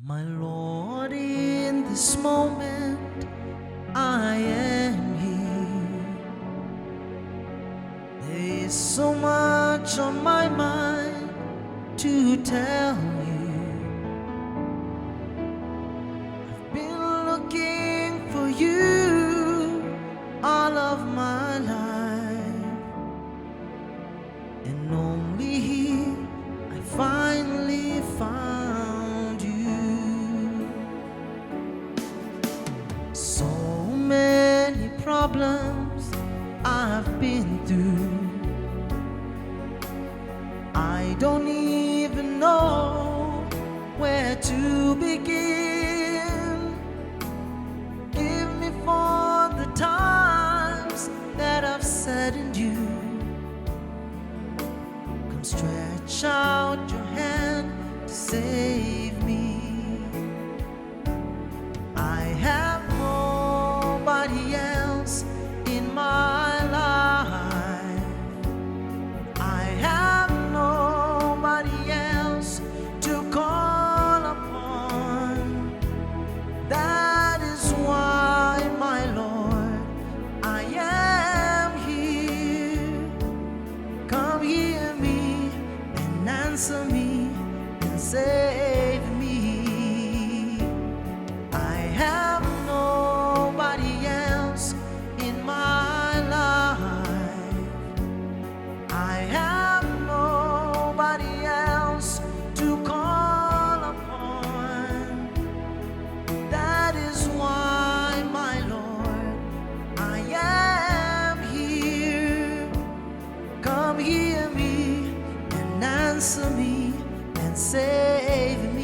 My Lord, in this moment I am here. There is so much on my mind to tell you. I've been looking for you all of my life, and only here I finally found you. So many problems I've been through, I don't even know where to begin. Give me for the times that I've saddened you. Come stretch out your hand to save me. I have nobody else in my life. I have nobody else to call upon. That is why, my Lord, I am here. Come hear me and answer me and save me. I have nobody else in my life. I have nobody else to call upon. That is why, my Lord, I am here. Come hear me and answer me and save me.